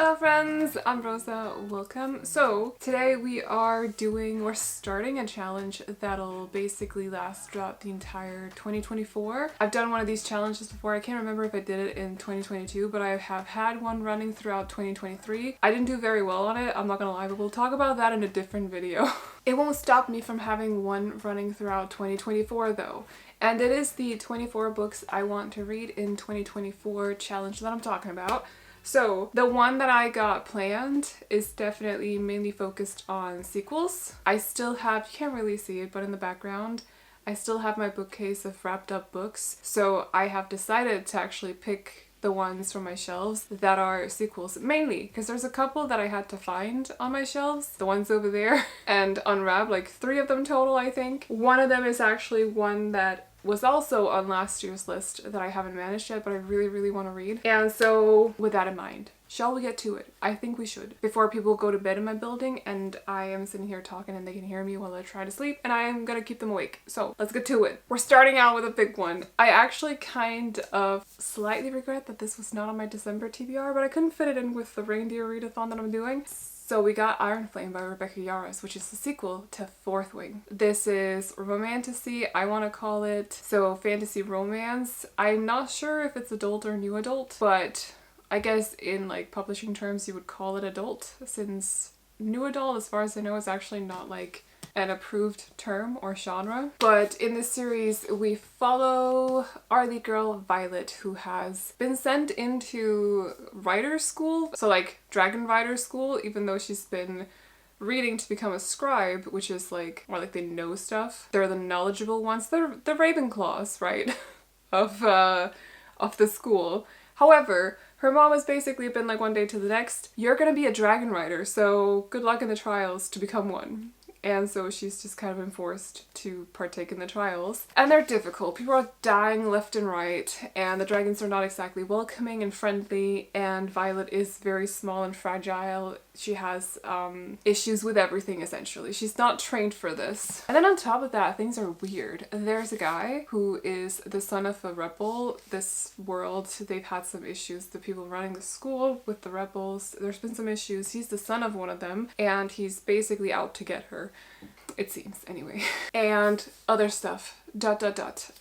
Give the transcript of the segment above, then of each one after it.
Hello friends, I'm Rosa, welcome. So today we're starting a challenge that'll basically last throughout the entire 2024. I've done one of these challenges before. I can't remember if I did it in 2022, but I have had one running throughout 2023. I didn't do very well on it, I'm not gonna lie, but we'll talk about that in a different video. It won't stop me from having one running throughout 2024 though. And it is the 24 books I want to read in 2024 challenge that I'm talking about. So the one that I got planned is definitely mainly focused on sequels. I still have, you can't really see it, but in the background, I still have my bookcase of wrapped up books. So I have decided to actually pick the ones from my shelves that are sequels, mainly because there's a couple that I had to find on my shelves, the ones over there, and unwrap, like 3 of them total I think. One of them is actually one that was also on last year's list that I haven't managed yet, but I really want to read. And so with that in mind, shall we get to it? I think we should. Before people go to bed in my building and I am sitting here talking and they can hear me while I try to sleep and I am gonna keep them awake. So let's get to it. We're starting out with a big one. I actually kind of slightly regret that this was not on my December TBR, but I couldn't fit it in with the reindeer readathon that I'm doing. So we got Iron Flame by Rebecca Yarros, which is the sequel to Fourth Wing. This is romantasy, I want to call it. So fantasy romance. I'm not sure if it's adult or new adult, but I guess in like publishing terms you would call it adult, since new adult, as far as I know, is actually not like an approved term or genre. But in this series we follow our lead girl Violet, who has been sent into writer school, so like dragon writer school, even though she's been reading to become a scribe, which is like more like they know stuff. They're the knowledgeable ones. They're the Ravenclaws, right? of the school. However, her mom has basically been like one day to the next, you're gonna be a dragon rider, so good luck in the trials to become one. And so she's just kind of been forced to partake in the trials. And they're difficult. People are dying left and right, and the dragons are not exactly welcoming and friendly, and Violet is very small and fragile. She has issues with everything, essentially. She's not trained for this. And then on top of that, things are weird. There's a guy who is the son of a rebel. This world, they've had some issues. The people running the school with the rebels, there's been some issues. He's the son of one of them, and he's basically out to get her. It seems, anyway. And other stuff. ...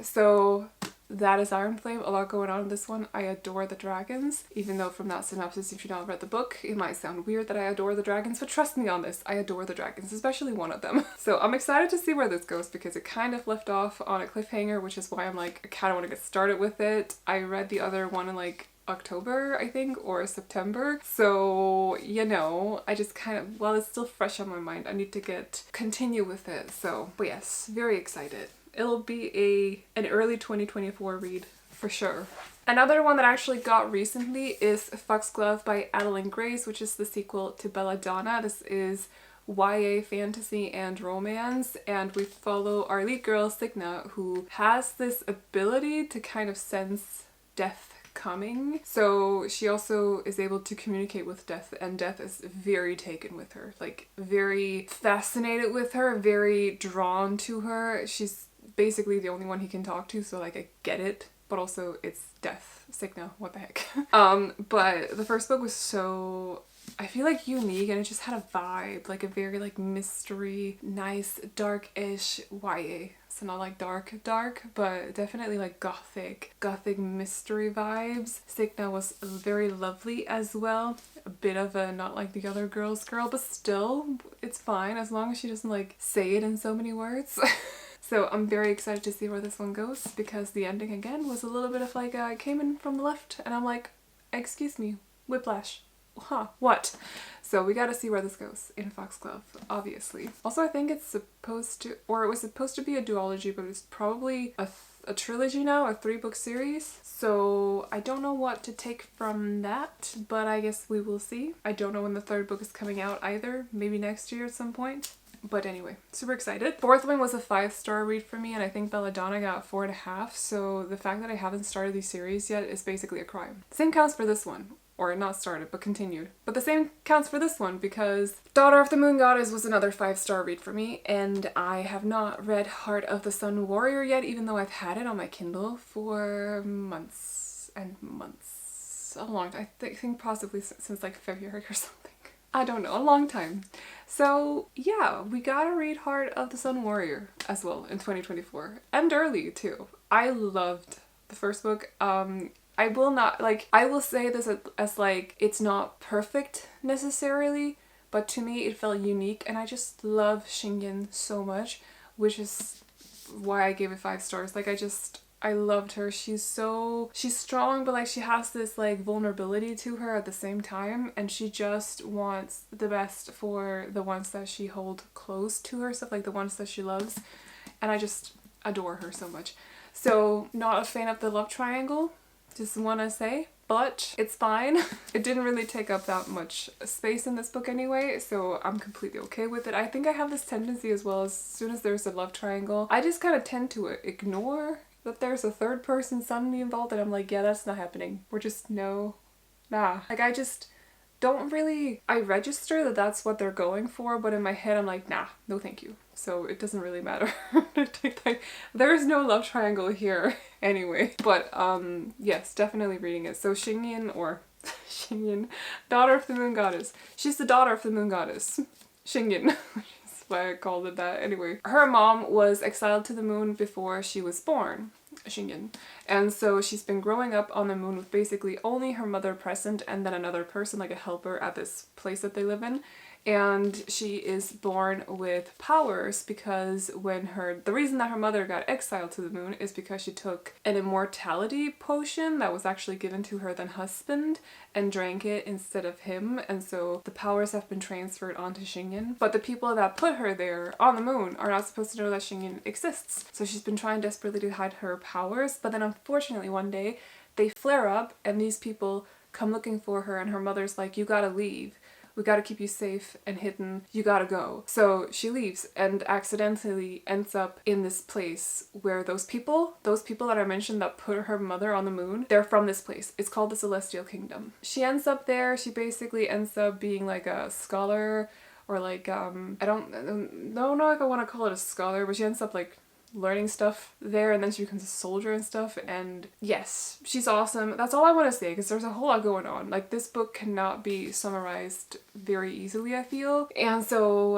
So that is Iron Flame. A lot going on in this one. I adore the dragons. Even though from that synopsis, if you've not read the book, it might sound weird that I adore the dragons, but trust me on this, I adore the dragons, especially one of them. So I'm excited to see where this goes because it kind of left off on a cliffhanger, which is why I'm like, I kind of want to get started with it. I read the other one in like October, I think, or September. So, you know, I just kind of, well, it's still fresh on my mind. I need to continue with it. So, but yes, very excited. It'll be an early 2024 read for sure. Another one that I actually got recently is Foxglove by Adeline Grace, which is the sequel to Belladonna. This is YA fantasy and romance, and we follow our lead girl Signa, who has this ability to kind of sense death coming. So she also is able to communicate with death, and death is very taken with her, like very fascinated with her, very drawn to her. She's basically the only one he can talk to, so like I get it, but also it's death. Signa, what the heck. But the first book was so, I feel like unique, and it just had a vibe, like a very like mystery, nice, dark-ish YA. So not like dark, but definitely like gothic mystery vibes. Signa was very lovely as well. A bit of a not like the other girls girl, but still, it's fine as long as she doesn't like say it in so many words. So I'm very excited to see where this one goes, because the ending again was a little bit of like, I came in from the left and I'm like, excuse me, whiplash. Huh, what? So we gotta see where this goes in Foxglove, obviously. Also, I think it's supposed to, or it was supposed to be a duology, but it's probably a trilogy now, a 3-book series. So I don't know what to take from that, but I guess we will see. I don't know when the 3rd book is coming out either, maybe next year at some point. But anyway, super excited. Fourth Wing was a 5-star read for me, and I think Belladonna got 4.5, so the fact that I haven't started these series yet is basically a crime. Same counts for this one. Or not started, but continued. But the same counts for this one, because Daughter of the Moon Goddess was another 5-star read for me, and I have not read Heart of the Sun Warrior yet, even though I've had it on my Kindle for months and months. It's a long time. I think possibly since like February or something. I don't know, a long time. So yeah, we gotta read Heart of the Sun Warrior as well in 2024. And early too. I loved the first book. I will not, like, I will say this as like, it's not perfect necessarily, but to me it felt unique, and I just love Shingen so much, which is why I gave it 5 stars. Like, I loved her. She's strong, but like she has this like vulnerability to her at the same time, and she just wants the best for the ones that she holds close to herself, like the ones that she loves, and I just adore her so much. So not a fan of the love triangle, just want to say, but it's fine. It didn't really take up that much space in this book anyway, so I'm completely okay with it. I think I have this tendency as well, as soon as there's a love triangle, I just kind of tend to ignore that there's a third person suddenly involved, and I'm like, yeah, that's not happening. We're just, no, nah. Like, I just don't really, I register that that's what they're going for, but in my head I'm like, nah, no thank you. So it doesn't really matter. There is no love triangle here anyway. But yes, definitely reading it. So Xingyin, or Xingyin, daughter of the moon goddess. She's the daughter of the moon goddess. Xingyin. That's why I called it that. Anyway, her mom was exiled to the moon before she was born. Xingyin. And so she's been growing up on the moon with basically only her mother present, and then another person, like a helper, at this place that they live in. And she is born with powers because the reason that her mother got exiled to the moon is because she took an immortality potion that was actually given to her then husband and drank it instead of him, and so the powers have been transferred onto Xingyin. But the people that put her there on the moon are not supposed to know that Xingyin exists. So she's been trying desperately to hide her powers, but then unfortunately one day they flare up and these people come looking for her, and her mother's like, you gotta leave. We gotta keep you safe and hidden. You gotta go. So she leaves and accidentally ends up in this place where those people that I mentioned that put her mother on the moon, they're from this place. It's called the Celestial Kingdom. She ends up there. She basically ends up being like a scholar, or like, I don't know if I want to call it a scholar, but she ends up like learning stuff there, and then she becomes a soldier and stuff, and yes, she's awesome. That's all I want to say, because there's a whole lot going on. Like, this book cannot be summarized very easily, I feel, and so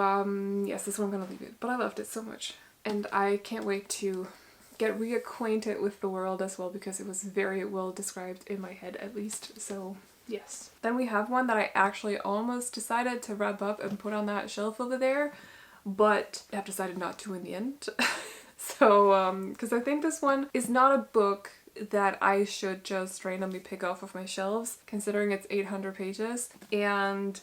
yes, this is where I'm gonna leave it, but I loved it so much, and I can't wait to get reacquainted with the world as well, because it was very well described in my head, at least. So yes. Then we have one that I actually almost decided to wrap up and put on that shelf over there, but I've decided not to in the end. So, because I think this one is not a book that I should just randomly pick off of my shelves, considering it's 800 pages, and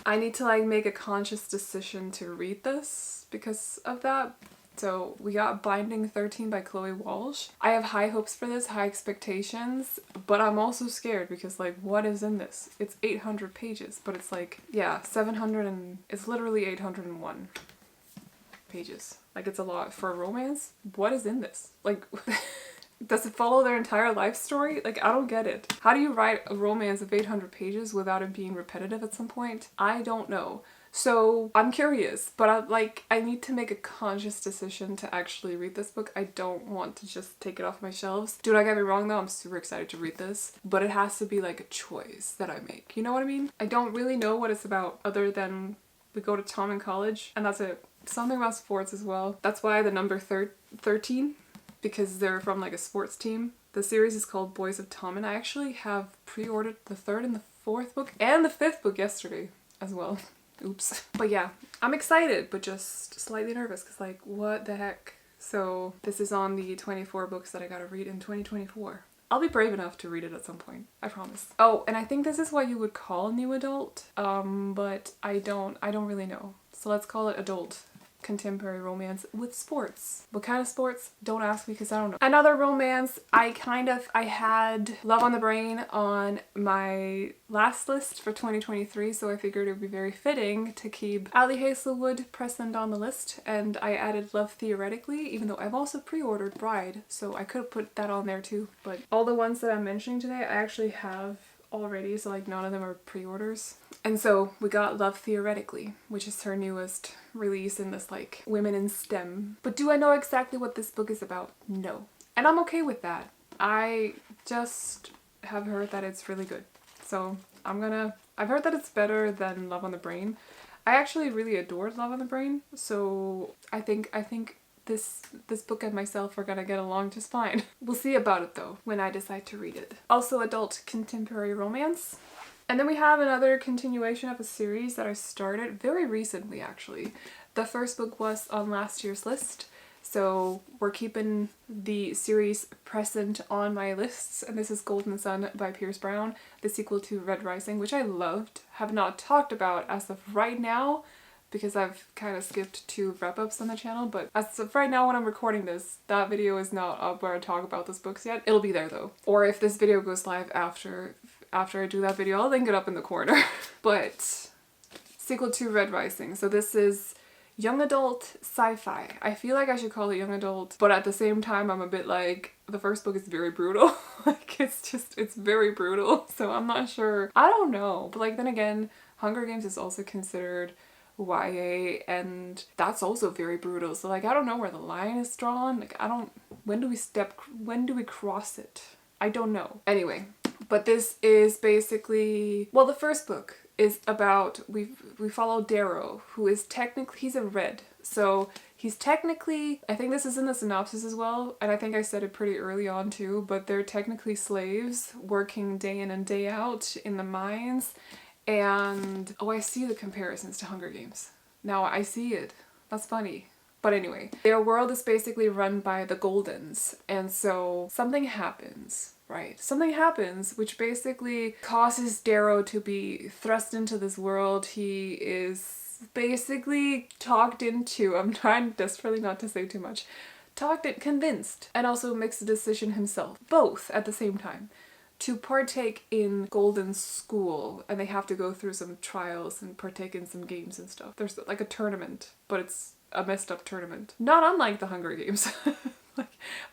I need to like make a conscious decision to read this because of that. So we got Binding 13 by Chloe Walsh. I have high hopes for this, high expectations, but I'm also scared because like, what is in this? It's 800 pages, but it's like, yeah, 700 and it's literally 801 pages. Like, it's a lot for a romance. What is in this? Like, does it follow their entire life story? Like, I don't get it. How do you write a romance of 800 pages without it being repetitive at some point? I don't know. So I'm curious, but I need to make a conscious decision to actually read this book. I don't want to just take it off my shelves. Do not get me wrong though, I'm super excited to read this, but it has to be like a choice that I make. You know what I mean? I don't really know what it's about other than we go to Tom in college, and that's it. Something about sports as well. That's why the number 13, because they're from like a sports team. The series is called Boys of Tom, and I actually have pre-ordered the 3rd and the 4th book and the 5th book yesterday as well. Oops. But yeah, I'm excited, but just slightly nervous because like, what the heck? So this is on the 24 books that I gotta read in 2024. I'll be brave enough to read it at some point, I promise. Oh, and I think this is what you would call new adult, but I don't really know. So let's call it adult contemporary romance with sports. What kind of sports? Don't ask me because I don't know. Another romance, I had Love on the Brain on my last list for 2023, so I figured it would be very fitting to keep Ali Hazelwood present on the list, and I added Love Theoretically, even though I've also pre-ordered Bride, so I could have put that on there too. But all the ones that I'm mentioning today, I actually have already, so like none of them are pre-orders. And so we got Love Theoretically, which is her newest release in this like women in STEM. But do I know exactly what this book is about? No. And I'm okay with that. I just have heard that it's really good. So I've heard that it's better than Love on the Brain. I actually really adored Love on the Brain, so I think this book and myself are gonna get along just fine. We'll see about it though when I decide to read it. Also adult contemporary romance. And then we have another continuation of a series that I started very recently actually. The first book was on last year's list, so we're keeping the series present on my lists, and this is Golden Sun by Pierce Brown, the sequel to Red Rising, which I loved. Have not talked about as of right now because I've kind of skipped 2 wrap-ups on the channel, but as of right now when I'm recording this, that video is not up where I talk about those books yet. It'll be there though. Or if this video goes live after I do that video, I'll link it up in the corner. But sequel to Red Rising. So this is young adult sci-fi. I feel like I should call it young adult, but at the same time I'm a bit like, the first book is very brutal. Like it's very brutal. So I'm not sure. I don't know. But like then again, Hunger Games is also considered YA and that's also very brutal. So like I don't know where the line is drawn. Like when do we cross it? I don't know. Anyway, but this is basically, well, the first book is about, we follow Darrow, who is technically, he's a red. So he's technically, I think this is in the synopsis as well, and I think I said it pretty early on too, but they're technically slaves working day in and day out in the mines. And, oh, I see the comparisons to Hunger Games. Now I see it. That's funny. But anyway, their world is basically run by the Goldens, and so something happens, right? Something happens which basically causes Darrow to be thrust into this world. He is basically talked into, I'm trying desperately not to say too much, convinced, and also makes a decision himself, both at the same time, to partake in Golden's school, and they have to go through some trials and partake in some games and stuff. There's like a tournament, but it's a messed up tournament. Not unlike the Hunger Games.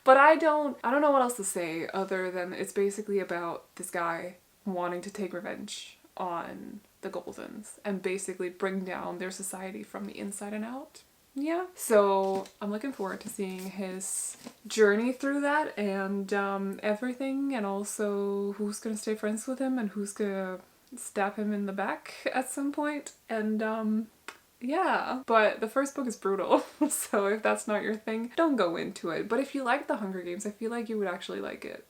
But I don't know what else to say other than it's basically about this guy wanting to take revenge on the Goldens and basically bring down their society from the inside and out. Yeah. So I'm looking forward to seeing his journey through that and everything, and also who's gonna stay friends with him and who's gonna stab him in the back at some point. And yeah, but the first book is brutal, so if that's not your thing, don't go into it. But if you like the Hunger Games, I feel like you would actually like it.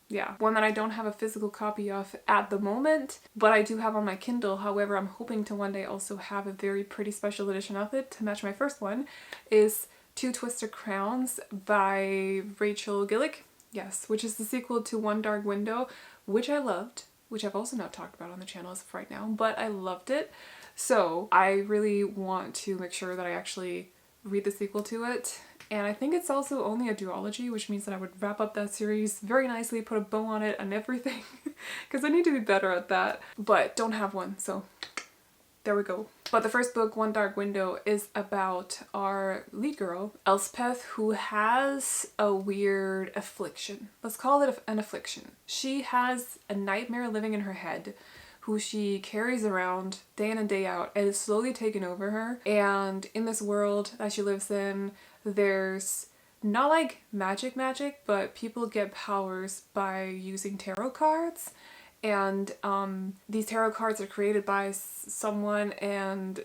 Yeah, one that I don't have a physical copy of at the moment, but I do have on my Kindle. However, I'm hoping to one day also have a very pretty special edition of it to match my first one, is Two Twisted Crowns by Rachel Gillick. Yes, which is the sequel to One Dark Window, which I loved, which I've also not talked about on the channel as of right now, but I loved it. So I really want to make sure that I actually read the sequel to it. And I think it's also only a duology, which means that I would wrap up that series very nicely, put a bow on it and everything, because I need to be better at that, but don't have one, so there we go. But the first book, One Dark Window, is about our lead girl, Elspeth, who has a weird affliction. Let's call it an affliction. She has a nightmare living in her head who she carries around day in and day out, and is slowly taken over her. And in this world that she lives in, there's not like magic, but people get powers by using tarot cards. And these tarot cards are created by someone, and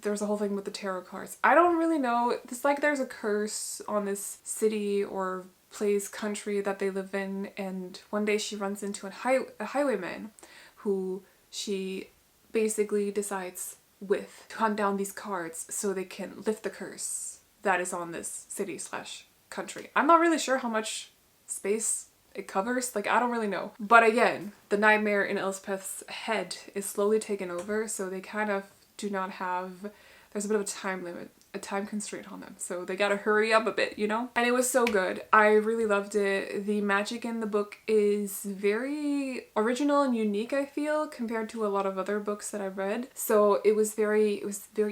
there's a whole thing with the tarot cards. I don't really know. It's like there's a curse on this city or place, country that they live in, and one day she runs into a highwayman who she basically decides with to hunt down these cards so they can lift the curse that is on this city / country. I'm not really sure how much space it covers, like I don't really know. But again, the nightmare in Elspeth's head is slowly taken over, so they kind of do not have, there's a bit of a time limit, a time constraint on them, so they gotta hurry up a bit, you know? And it was so good. I really loved it. The magic in the book is very original and unique, I feel, compared to a lot of other books that I've read. So it was very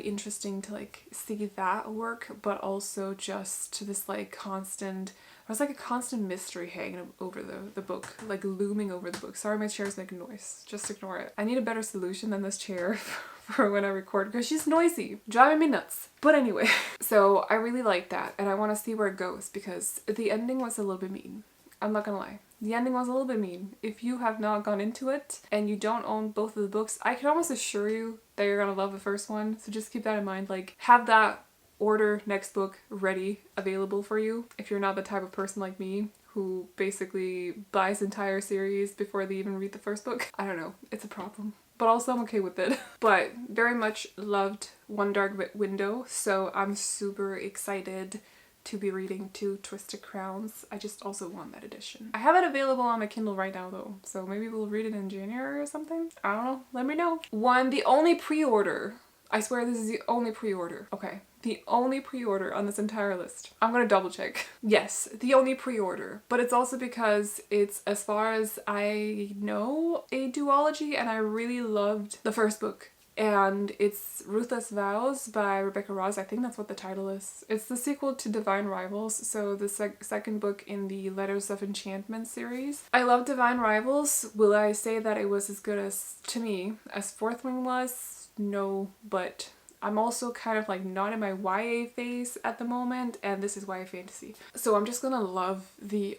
interesting to like see that work, but also just this like constant, there was like a constant mystery hanging over the book, like looming over the book. Sorry, my chair's making noise. Just ignore it. I need a better solution than this chair for when I record because she's noisy, driving me nuts. But anyway, so I really like that and I want to see where it goes because the ending was a little bit mean. I'm not gonna lie. The ending was a little bit mean. If you have not gone into it and you don't own both of the books, I can almost assure you that you're gonna love the first one. So just keep that in mind. Like, have that order next book ready, available for you. If you're not the type of person like me who basically buys entire series before they even read the first book. I don't know, it's a problem. But also I'm okay with it. But very much loved One Dark Window, so I'm super excited to be reading Two Twisted Crowns. I just also want that edition. I have it available on my Kindle right now though, so maybe we'll read it in January or something. I don't know, let me know. The only pre-order. I swear this is the only pre-order. Okay, the only pre-order on this entire list. I'm gonna double check. Yes, the only pre-order, but it's also because it's, as far as I know, a duology, and I really loved the first book. And it's Ruthless Vows by Rebecca Ross. I think that's what the title is. It's the sequel to Divine Rivals, so the second book in the Letters of Enchantment series. I love Divine Rivals. Will I say that it was as good as, to me, as Fourth Wing was? No, but I'm also kind of like not in my YA phase at the moment, and this is YA fantasy. So I'm just gonna love the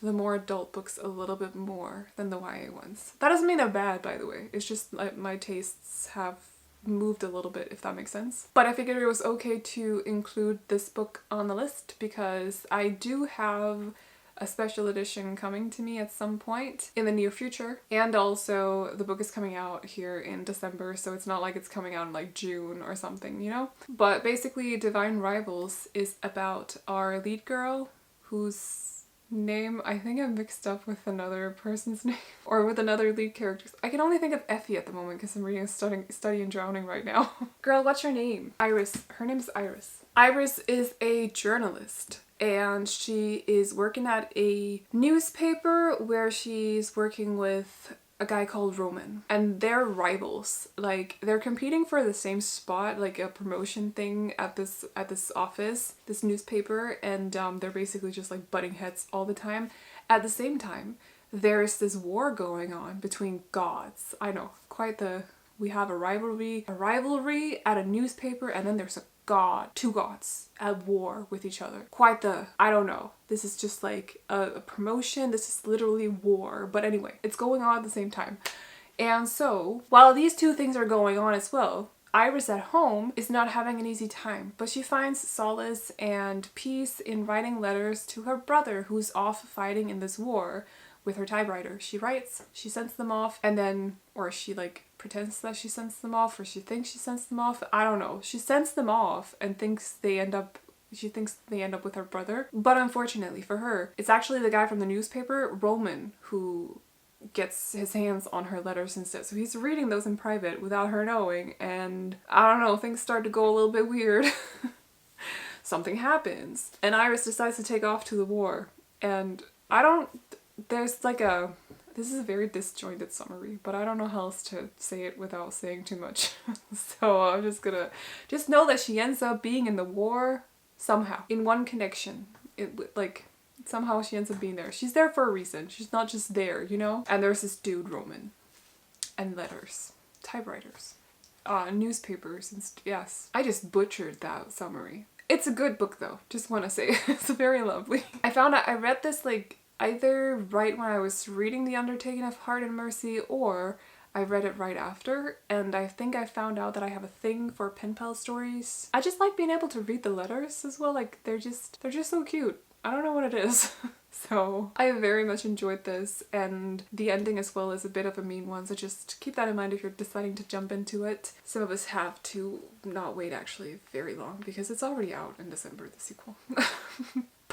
more adult books a little bit more than the YA ones. That doesn't mean they're bad, by the way. It's just like my tastes have moved a little bit, if that makes sense. But I figured it was okay to include this book on the list because I do have a special edition coming to me at some point in the near future. And also the book is coming out here in December, so it's not like it's coming out in like June or something, you know? But basically Divine Rivals is about our lead girl whose name I think I'm mixed up with another person's name or with another lead character. I can only think of Effie at the moment because I'm reading Study in Drowning right now. Girl, what's your name? Iris. Her name's Iris. Iris is a journalist, and she is working at a newspaper where she's working with a guy called Roman, and they're rivals. Like, they're competing for the same spot, like a promotion thing at this office, this newspaper, and they're basically just like butting heads all the time. At the same time, there's this war going on between gods. I know, we have a rivalry at a newspaper, and then there's two gods at war with each other. I don't know. This is just like a promotion. This is literally war. But anyway, it's going on at the same time. And so, while these two things are going on as well, Iris at home is not having an easy time, but she finds solace and peace in writing letters to her brother who's off fighting in this war with her typewriter. She writes, she sends them off, and then, or she like pretends that she sends them off, or she thinks she sends them off. I don't know. She sends them off and she thinks they end up with her brother. But unfortunately for her, it's actually the guy from the newspaper, Roman, who gets his hands on her letters instead. So he's reading those in private without her knowing, and I don't know, things start to go a little bit weird. Something happens, and Iris decides to take off to the war. And this is a very disjointed summary, but I don't know how else to say it without saying too much. So I'm just gonna know that she ends up being in the war somehow. In one connection. Somehow she ends up being there. She's there for a reason. She's not just there, you know? And there's this dude, Roman. And letters. Typewriters. Newspapers and yes. I just butchered that summary. It's a good book though. Just want to say. It's very lovely. I read this like either right when I was reading The Undertaking of Heart and Mercy, or I read it right after, and I think I found out that I have a thing for pen pal stories. I just like being able to read the letters as well. Like, they're just so cute. I don't know what it is. So I very much enjoyed this, and the ending as well is a bit of a mean one, so just keep that in mind if you're deciding to jump into it. Some of us have to not wait actually very long because it's already out in December, the sequel.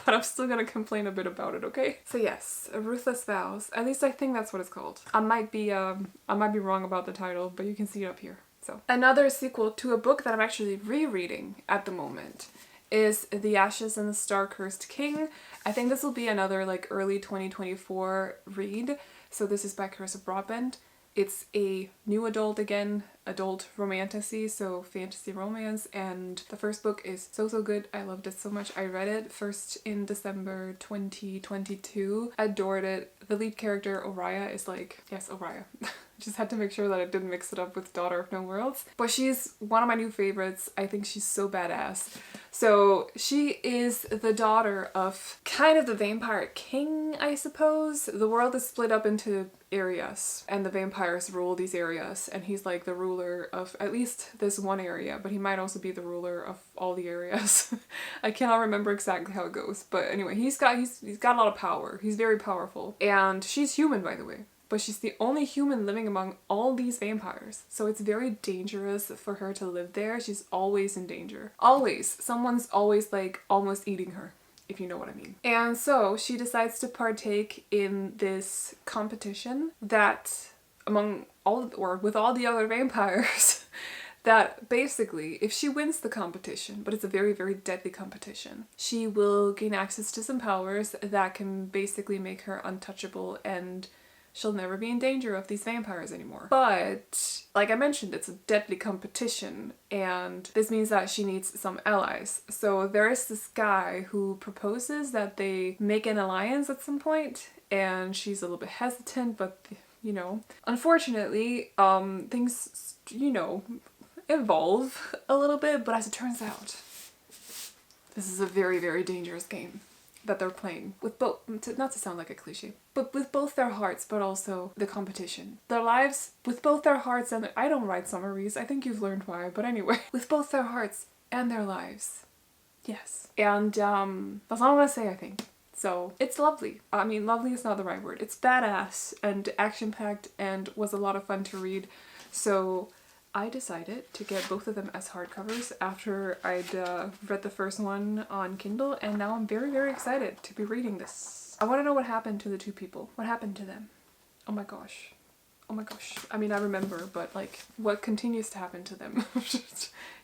But I'm still gonna complain a bit about it, okay? So yes, Ruthless Vows. At least I think that's what it's called. I might be wrong about the title, but you can see it up here. So another sequel to a book that I'm actually rereading at the moment is The Ashes and the Star-Cursed King. I think this will be another like early 2024 read. So this is by Carissa Broadbent. It's a new adult romantasy, so fantasy romance, and the first book is so good. I loved it so much. I read it first in December 2022. Adored it. The lead character, Oriah, is like, yes, Oriah. Just had to make sure that I didn't mix it up with Daughter of No Worlds. But she's one of my new favorites. I think she's so badass. So she is the daughter of kind of the vampire king, I suppose. The world is split up into areas and the vampires rule these areas, and he's like the ruler of at least this one area, but he might also be the ruler of all the areas. I cannot remember exactly how it goes, but anyway, he's got a lot of power. He's very powerful. And she's human, by the way. But she's the only human living among all these vampires. So it's very dangerous for her to live there. She's always in danger. Always. Someone's always like almost eating her, if you know what I mean. And so she decides to partake in this competition that among all, or with all the other vampires, that basically if she wins the competition, but it's a very, very deadly competition, she will gain access to some powers that can basically make her untouchable, and she'll never be in danger of these vampires anymore. But, like I mentioned, it's a deadly competition, and this means that she needs some allies. So there is this guy who proposes that they make an alliance at some point, and she's a little bit hesitant, but, you know, unfortunately, things, you know, evolve a little bit, but as it turns out, this is a very, very dangerous game that they're playing with both, not to sound like a cliche, but with both their hearts, but also the competition. Their lives, with both their hearts and I don't write summaries, I think you've learned why, but anyway. With both their hearts and their lives. Yes. And that's all I'm gonna say, I think. So it's lovely. I mean, lovely is not the right word. It's badass and action-packed and was a lot of fun to read. So I decided to get both of them as hardcovers after I'd read the first one on Kindle, and now I'm very, very excited to be reading this. I want to know what happened to the two people. What happened to them? Oh my gosh. Oh my gosh. I mean, I remember, but like, what continues to happen to them?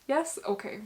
Yes? Okay.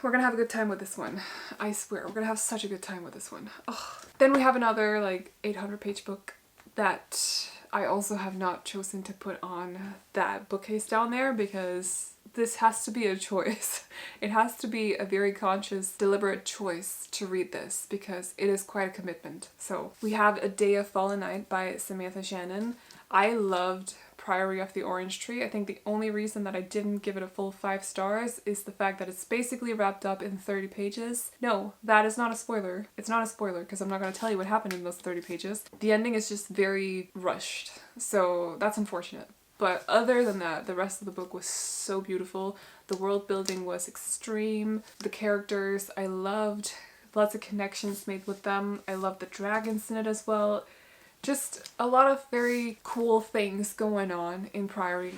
We're gonna have a good time with this one. I swear, we're gonna have such a good time with this one. Ugh. Then we have another like 800-page book that I also have not chosen to put on that bookcase down there because this has to be a choice. It has to be a very conscious, deliberate choice to read this because it is quite a commitment. So we have A Day of Fallen Night by Samantha Shannon. I loved Priory of the Orange Tree. I think the only reason that I didn't give it a full 5 stars is the fact that it's basically wrapped up in 30 pages. No, that is not a spoiler. It's not a spoiler because I'm not going to tell you what happened in those 30 pages. The ending is just very rushed, so that's unfortunate. But other than that, the rest of the book was so beautiful. The world building was extreme. The characters I loved. Lots of connections made with them. I loved the dragons in it as well. Just a lot of very cool things going on in Priory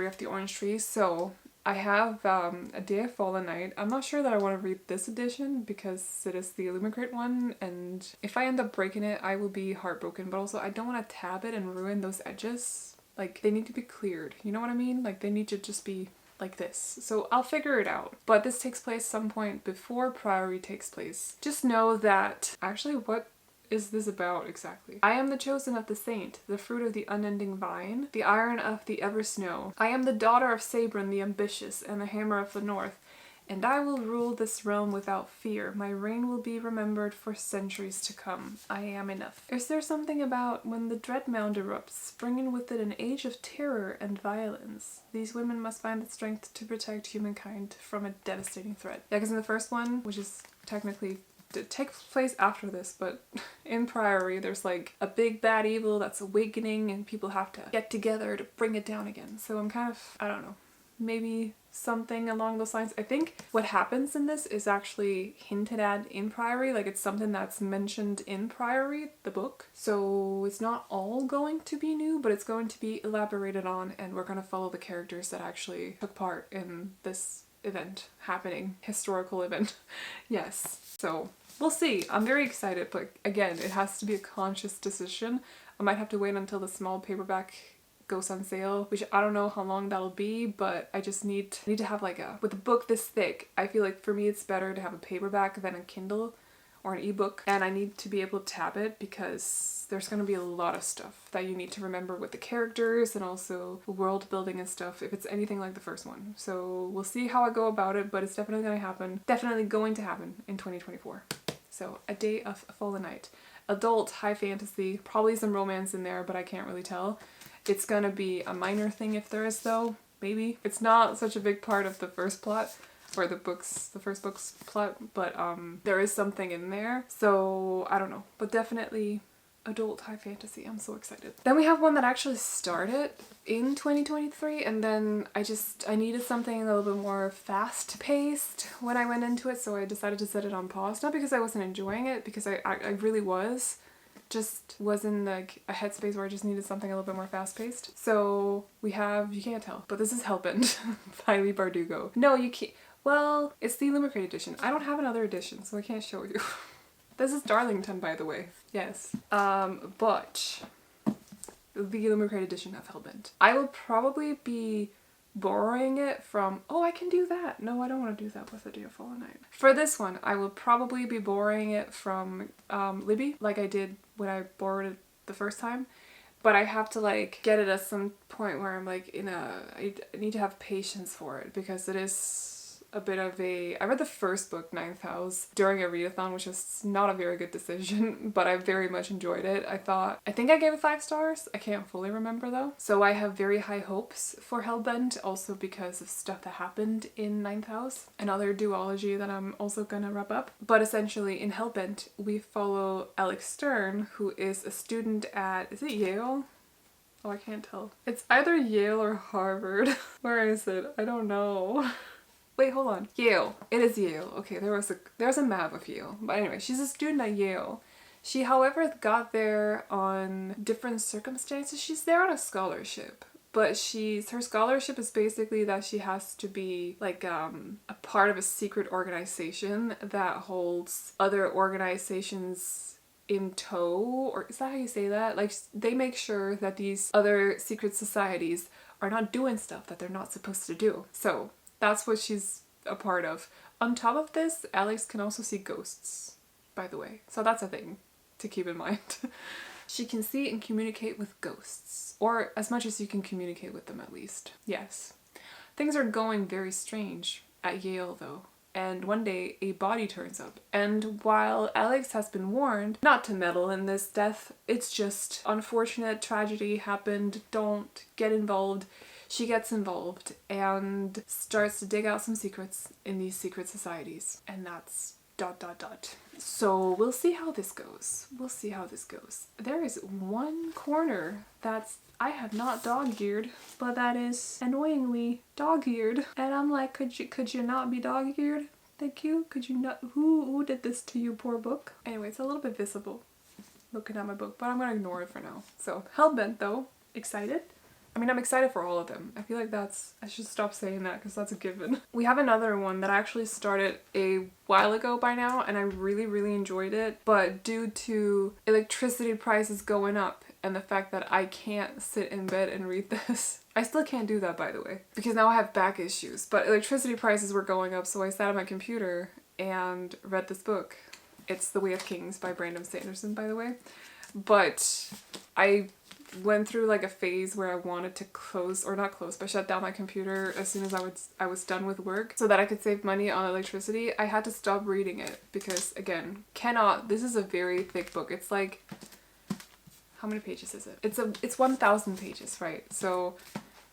of the Orange Tree. So I have A Day of Fallen Night. I'm not sure that I want to read this edition because it is the Illumicrate one, and if I end up breaking it, I will be heartbroken. But also, I don't want to tab it and ruin those edges. Like, they need to be cleared. You know what I mean? Like, they need to just be like this. So I'll figure it out. But this takes place some point before Priory takes place. Just know that... Actually, what is this about exactly? I am the chosen of the saint, the fruit of the unending vine, the iron of the ever snow. I am the daughter of Sabrin the ambitious and the hammer of the north, and I will rule this realm without fear. My reign will be remembered for centuries to come. I am enough. Is there something about when the dread mound erupts, bringing with it an age of terror and violence? These women must find the strength to protect humankind from a devastating threat. Yeah, because in the first one, which is technically it takes place after this, but in Priory there's like a big bad evil that's awakening and people have to get together to bring it down again. So I'm kind of, I don't know, maybe something along those lines. I think what happens in this is actually hinted at in Priory, like it's something that's mentioned in Priory, the book. So it's not all going to be new, but it's going to be elaborated on, and we're going to follow the characters that actually took part in this historical event. Yes. So we'll see. I'm very excited, but again, it has to be a conscious decision. I might have to wait until the small paperback goes on sale, which I don't know how long that'll be, but I just need to have like with a book this thick, I feel like for me it's better to have a paperback than a Kindle or an ebook, and I need to be able to tab it because there's going to be a lot of stuff that you need to remember with the characters and also world building and stuff if it's anything like the first one. So we'll see how I go about it, but it's definitely going to happen. Definitely going to happen in 2024. So A Day of Fallen Night. adult high fantasy, probably some romance in there, but I can't really tell. It's gonna be a minor thing if there is though, maybe. It's not such a big part of the first plot, or the first book's plot, but there is something in there, so I don't know, but definitely adult high fantasy. I'm so excited. Then we have one that actually started in 2023, and then I needed something a little bit more fast paced when I went into it, so I decided to set it on pause. Not because I wasn't enjoying it, because I really just was in like a headspace where I just needed something a little bit more fast paced. So we have, you can't tell, but this is Hellbent by Leigh Bardugo. No, you can't. Well, it's the Illuminated edition. I don't have another edition, so I can't show you. This is Darlington, by the way. Yes. But the Illuminated edition of Hellbent. I will probably be borrowing it from... Oh, I can do that. No, I don't want to do that with A Day of Fallen Night. For this one, I will probably be borrowing it from Libby, like I did when I borrowed it the first time. But I have to like get it at some point where I'm like I need to have patience for it, because it is a bit of a... I read the first book, Ninth House, during a readathon, which was not a very good decision, but I very much enjoyed it. I think I gave it 5 stars. I can't fully remember though. So I have very high hopes for Hellbent, also because of stuff that happened in Ninth House, another duology that I'm also gonna wrap up. But essentially in Hellbent, we follow Alex Stern, who is a student at... Is it Yale? Oh, I can't tell. It's either Yale or Harvard. Where is it? I don't know. Wait, hold on. Yale. It is Yale. Okay, there was a map of Yale. But anyway, she's a student at Yale. She, however, got there on different circumstances. She's there on a scholarship. But her scholarship is basically that she has to be like a part of a secret organization that holds other organizations in tow, or is that how you say that? Like, they make sure that these other secret societies are not doing stuff that they're not supposed to do. So that's what she's a part of. On top of this, Alex can also see ghosts, by the way. So that's a thing to keep in mind. She can see and communicate with ghosts, or as much as you can communicate with them at least. Yes. Things are going very strange at Yale though. And one day a body turns up. And while Alex has been warned not to meddle in this death, it's just unfortunate, tragedy happened, don't get involved. She gets involved and starts to dig out some secrets in these secret societies. And that's ... So we'll see how this goes. We'll see how this goes. There is one corner that's... I have not dog-eared, but that is annoyingly dog-eared. And I'm like, could you not be dog-eared? Thank you. Could you not... Who did this to you, poor book? Anyway, it's a little bit visible looking at my book, but I'm gonna ignore it for now. So, Hellbent though. Excited? I mean, I'm excited for all of them. I feel like I should stop saying that because that's a given. We have another one that I actually started a while ago by now, and I really, really enjoyed it. But due to electricity prices going up and the fact that I can't sit in bed and read this, I still can't do that, by the way, because now I have back issues. But electricity prices were going up, so I sat at my computer and read this book. It's The Way of Kings by Brandon Sanderson, by the way. But I went through like a phase where I wanted to shut down my computer as soon as I was done with work so that I could save money on electricity. I had to stop reading it because, again, this is a very thick book. It's like, how many pages is it? It's 1,000 pages, right? So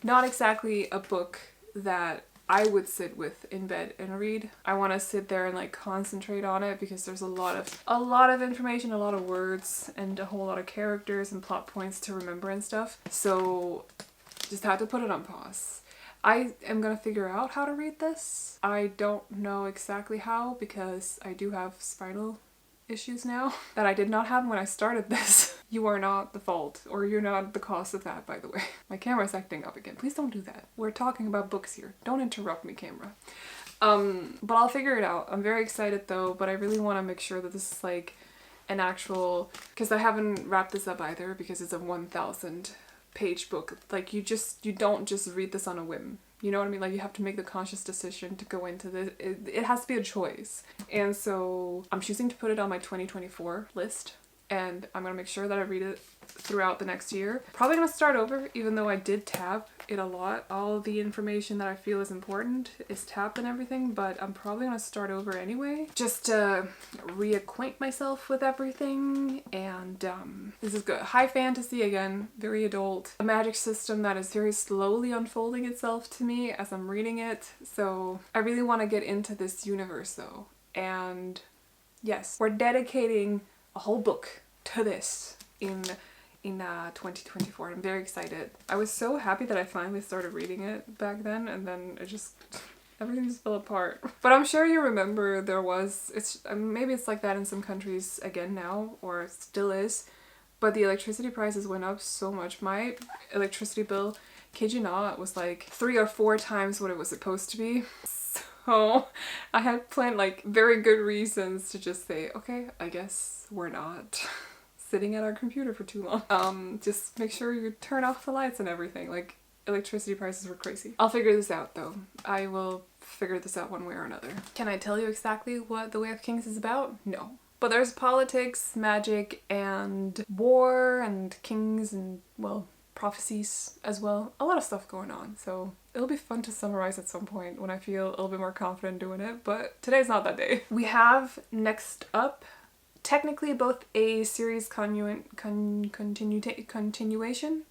not exactly a book that I would sit with in bed and read. I want to sit there and like concentrate on it because there's a lot of information, a lot of words, and a whole lot of characters and plot points to remember and stuff. So just had to put it on pause. I am gonna figure out how to read this. I don't know exactly how because I do have spinal issues now that I did not have when I started this. You are not the fault, or you're not the cause of that, by the way. My camera's acting up again. Please don't do that. We're talking about books here. Don't interrupt me, camera. But I'll figure it out. I'm very excited though, but I really want to make sure that this is like an actual, because I haven't wrapped this up either because it's a 1,000 page book. Like you don't just read this on a whim. You know what I mean? Like you have to make the conscious decision to go into this. It has to be a choice. And so I'm choosing to put it on my 2024 list and I'm gonna make sure that I read it throughout the next year. Probably gonna start over, even though I did tab it a lot. All the information that I feel is important is tabbed and everything, but I'm probably gonna start over anyway, just to reacquaint myself with everything. And this is good. High fantasy again, very adult. A magic system that is very slowly unfolding itself to me as I'm reading it. So I really want to get into this universe though. And yes, we're dedicating a whole book to this in 2024. I'm very excited. I was so happy that I finally started reading it back then, and then it just everything just fell apart. But I'm sure you remember there was, maybe it's like that in some countries again now, or it still is, but the electricity prices went up so much. My electricity bill, kid you not, was like 3 or 4 times what it was supposed to be. So I had planned like very good reasons to just say, okay, I guess we're not sitting at our computer for too long. Just make sure you turn off the lights and everything. Like, electricity prices were crazy. I'll figure this out though. I will figure this out one way or another. Can I tell you exactly what The Way of Kings is about? No. But there's politics, magic, and war, and kings, and, well, prophecies as well. A lot of stuff going on. So it'll be fun to summarize at some point when I feel a little bit more confident doing it. But today's not that day. We have next up technically both a series continuation.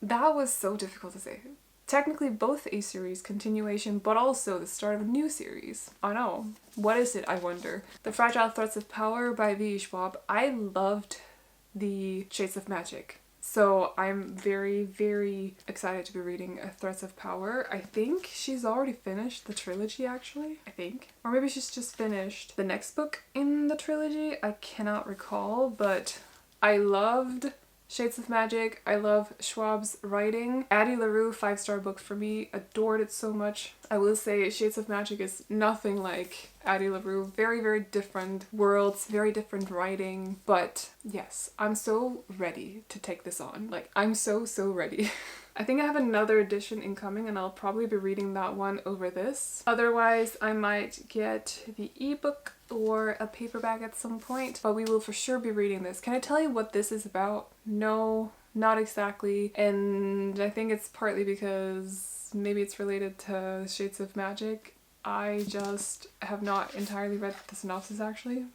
That was so difficult to say. Technically both a series continuation, but also the start of a new series. I know. What is it, I wonder? The Fragile Threads of Power by V. Schwab. I loved the Shades of Magic. So I'm very, very excited to be reading Threads of Power. I think she's already finished the trilogy, actually. I think. Or maybe she's just finished the next book in the trilogy. I cannot recall, but I loved Shades of Magic. I love Schwab's writing. Addie LaRue, 5-star book for me. Adored it so much. I will say Shades of Magic is nothing like Addie LaRue. Very, very different worlds, very different writing. But yes, I'm so ready to take this on. Like, I'm so ready. I think I have another edition incoming and I'll probably be reading that one over this. Otherwise, I might get the ebook or a paperback at some point, but we will for sure be reading this. Can I tell you what this is about? No, not exactly. And I think it's partly because maybe it's related to Shades of Magic. I just have not entirely read the synopsis actually.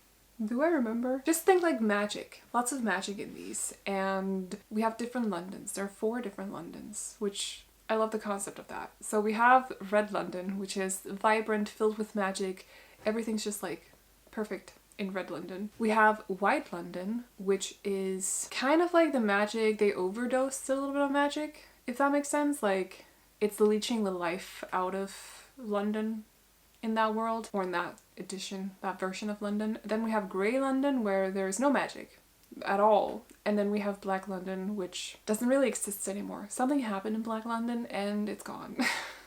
Do I remember? Just think like magic. Lots of magic in these. And we have different Londons. There are 4 different Londons, which I love the concept of that. So we have Red London, which is vibrant, filled with magic. Everything's just like perfect in Red London. We have White London, which is kind of like the magic. They overdosed a little bit of magic, if that makes sense. Like, it's leeching the life out of London in that world, or in that edition, that version of London. Then we have Grey London, where there's no magic at all. And then we have Black London, which doesn't really exist anymore. Something happened in Black London and it's gone.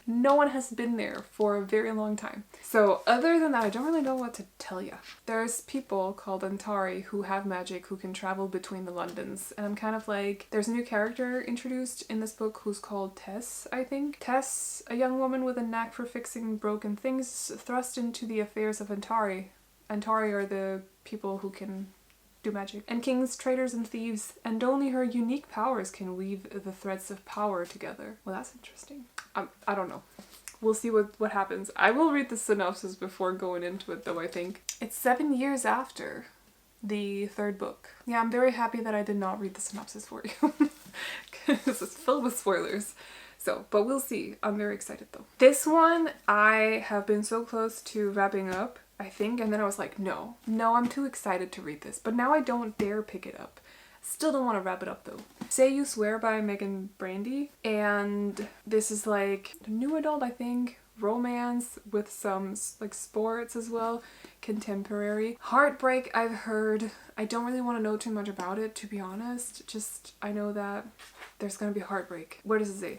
No one has been there for a very long time. So other than that, I don't really know what to tell you. There's people called Antari who have magic who can travel between the Londons. And I'm kind of like, there's a new character introduced in this book who's called Tess, I think. Tess, a young woman with a knack for fixing broken things, thrust into the affairs of Antari. Antari are the people who can do magic. And kings, traitors, and thieves, and only her unique powers can weave the threads of power together. Well, that's interesting. I don't know. We'll see what happens. I will read the synopsis before going into it though, I think. It's 7 years after the 3rd book. Yeah, I'm very happy that I did not read the synopsis for you. Because it's filled with spoilers. So, but we'll see. I'm very excited though. This one, I have been so close to wrapping up, I think, and then I was like, no, I'm too excited to read this. But now I don't dare pick it up. Still don't want to wrap it up though. Say You Swear by Megan Brandy. And this is like a new adult, I think, romance with some like sports as well. Contemporary. Heartbreak, I've heard. I don't really want to know too much about it, to be honest. Just, I know that there's gonna be heartbreak. What does it say?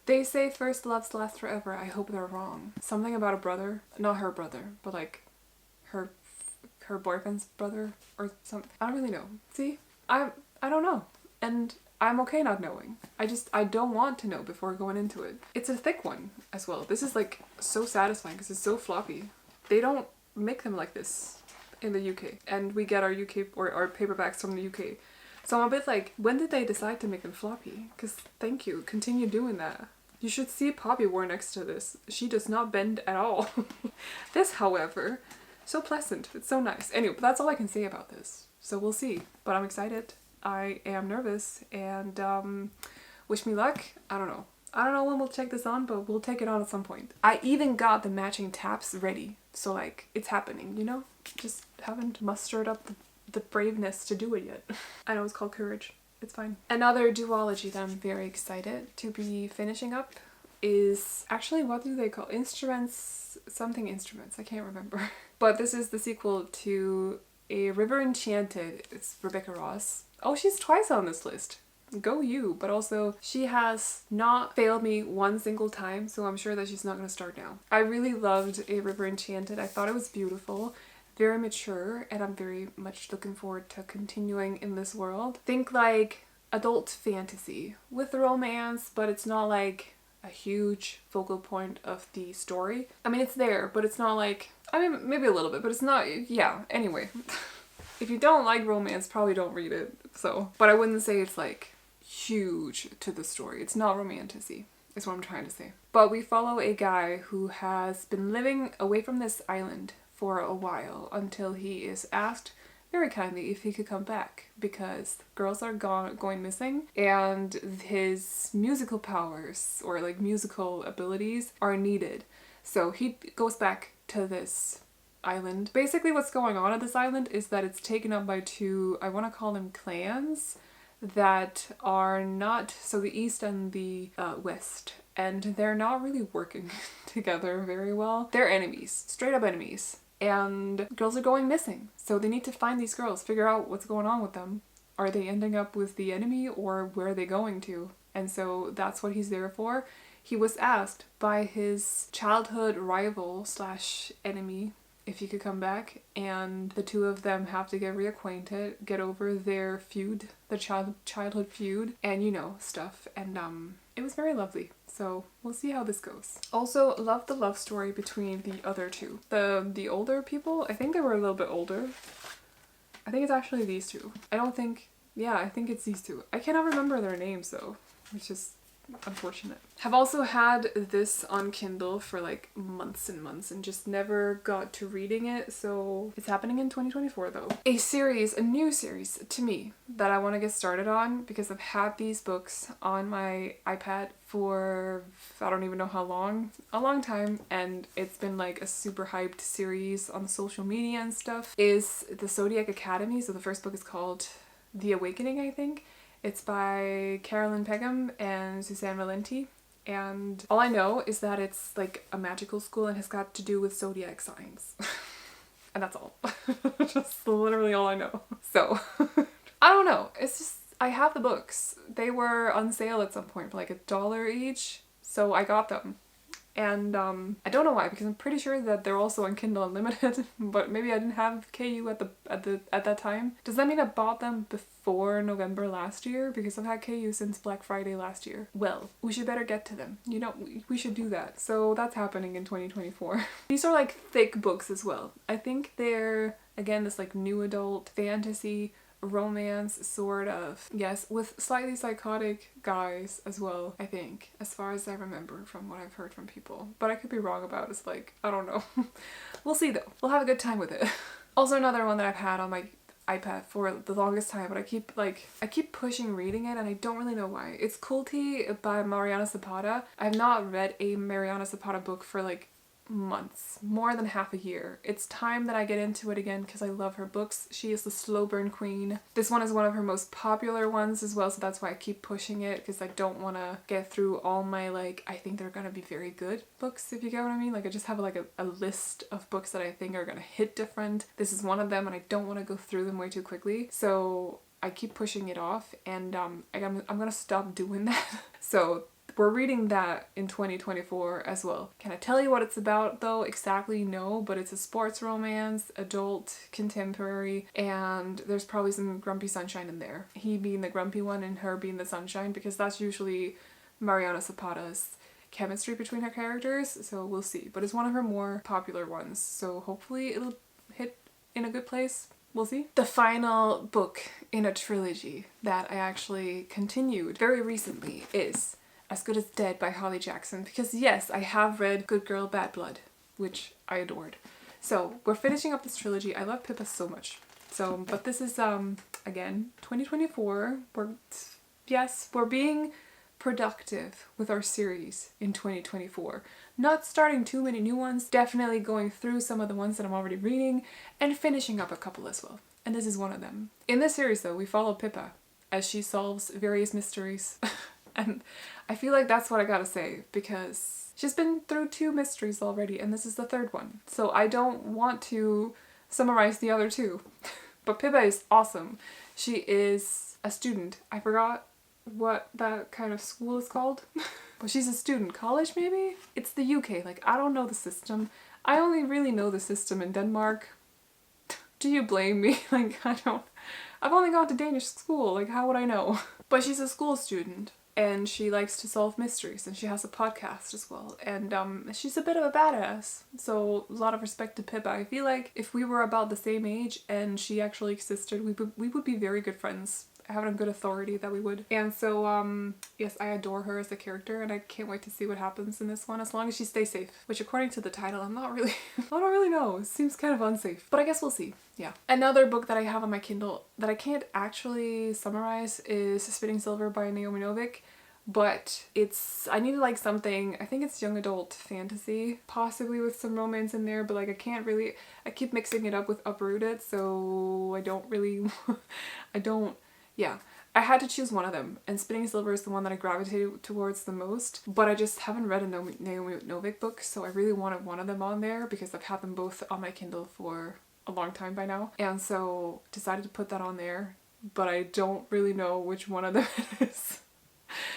They say first loves last forever. I hope they're wrong. Something about a brother. Not her brother, but like her boyfriend's brother or something. I don't really know. See? I don't know. And I'm okay not knowing. I don't want to know before going into it. It's a thick one as well. This is like so satisfying because it's so floppy. They don't make them like this in the UK. And we get our UK or our paperbacks from the UK. So I'm a bit like, when did they decide to make them floppy? Because thank you, continue doing that. You should see Poppy War next to this. She does not bend at all. This, however, so pleasant. It's so nice. Anyway, but that's all I can say about this. So we'll see. But I'm excited. I am nervous. And wish me luck. I don't know. I don't know when we'll check this on, but we'll take it on at some point. I even got the matching taps ready. So like, it's happening, you know? Just haven't mustered up the braveness to do it yet. I know it's called courage. It's fine. Another duology that I'm very excited to be finishing up is actually, what do they call instruments? Something instruments. I can't remember. But this is the sequel to A River Enchanted. It's Rebecca Ross. Oh, she's twice on this list. Go you. But also, she has not failed me one single time, so I'm sure that she's not going to start now. I really loved A River Enchanted. I thought it was beautiful. Very mature, and I'm very much looking forward to continuing in this world. Think like adult fantasy with romance, but it's not like a huge focal point of the story. I mean, it's there, but it's not like, I mean, maybe a little bit, but it's not, yeah, anyway. If you don't like romance, probably don't read it, so. But I wouldn't say it's like huge to the story. It's not romantic-y, is what I'm trying to say. But we follow a guy who has been living away from this island for a while until he is asked very kindly if he could come back because girls are going missing and his musical powers or like musical abilities are needed. So he goes back to this island. Basically what's going on at this island is that it's taken up by two, I want to call them clans, that are not, so the east and the west, and they're not really working together very well. They're enemies, straight up enemies. And girls are going missing. So they need to find these girls, figure out what's going on with them. Are they ending up with the enemy or where are they going to? And so that's what he's there for. He was asked by his childhood rival slash enemy if he could come back, and the two of them have to get reacquainted, get over their feud, the childhood feud, and you know, stuff. And it was very lovely. So we'll see how this goes. Also, love the love story between the other two. The older people, I think they were a little bit older. I think it's actually these two. I think it's these two. I cannot remember their names though, which is unfortunate. Have also had this on Kindle for like months and months and just never got to reading it, so it's happening in 2024 though. A new series to me that I want to get started on because I've had these books on my iPad for I don't even know how long, a long time, and it's been like a super hyped series on social media and stuff, is the Zodiac Academy. So the first book is called The Awakening, I think. It's by Carolyn Pegum and Suzanne Valenti, and all I know is that it's like a magical school and has got to do with zodiac signs. And that's all. Just literally all I know. So, I don't know. It's just, I have the books. They were on sale at some point for like $1 each, so I got them. And I don't know why, because I'm pretty sure that they're also on Kindle Unlimited, but maybe I didn't have KU at that time. Does that mean I bought them before November last year? Because I've had KU since Black Friday last year. Well, we should better get to them. You know, we should do that. So that's happening in 2024. These are like thick books as well. I think they're, again, this like new adult fantasy romance sort of, yes, with slightly psychotic guys as well, I think, as far as I remember from what I've heard from people, but I could be wrong about. It's like, I don't know. We'll see though. We'll have a good time with it. Also another one that I've had on my iPad for the longest time, but I keep pushing reading it and I don't really know why. It's Kulti by Mariana Zapata. I've not read a Mariana Zapata book for like months, more than half a year. It's time that I get into it again because I love her books. She is the slow burn queen. This one is one of her most popular ones as well, so that's why I keep pushing it, because I don't want to get through all my like, I think they're gonna be very good books, if you get what I mean. Like I just have like a list of books that I think are gonna hit different. This is one of them and I don't want to go through them way too quickly, so I keep pushing it off, and I'm gonna stop doing that. So we're reading that in 2024 as well. Can I tell you what it's about though? Exactly, no, but it's a sports romance, adult, contemporary, and there's probably some grumpy sunshine in there. He being the grumpy one and her being the sunshine, because that's usually Mariana Zapata's chemistry between her characters, so we'll see. But it's one of her more popular ones, so hopefully it'll hit in a good place. We'll see. The final book in a trilogy that I actually continued very recently is As Good as Dead by Holly Jackson, because yes, I have read Good Girl, Bad Blood, which I adored. So we're finishing up this trilogy. I love Pippa so much. So, but this is, again, 2024. We're being productive with our series in 2024. Not starting too many new ones, definitely going through some of the ones that I'm already reading and finishing up a couple as well. And this is one of them. In this series though, we follow Pippa as she solves various mysteries. And I feel like that's what I gotta say, because she's been through 2 mysteries already and this is the 3rd one. So I don't want to summarize the other 2. But Pippa is awesome. She is a student. I forgot what that kind of school is called. But she's a student. College maybe? It's the UK. Like, I don't know the system. I only really know the system in Denmark. Do you blame me? Like, I've only gone to Danish school. Like, how would I know? But she's a school student. And she likes to solve mysteries. And she has a podcast as well. And she's a bit of a badass. So, a lot of respect to Pippa. I feel like if we were about the same age and she actually existed, we would be very good friends. I have it on good authority that we would. And so, yes, I adore her as a character and I can't wait to see what happens in this one as long as she stays safe. Which according to the title, I don't really know. It seems kind of unsafe. But I guess we'll see. Yeah. Another book that I have on my Kindle that I can't actually summarize is Spitting Silver by Naomi Novik. But I needed like something, I think it's young adult fantasy, possibly with some romance in there, but like I keep mixing it up with Uprooted, so yeah. I had to choose one of them, and Spinning Silver is the one that I gravitated towards the most, but I just haven't read a Naomi Novik book, so I really wanted one of them on there because I've had them both on my Kindle for a long time by now, and so decided to put that on there, but I don't really know which one of them it is.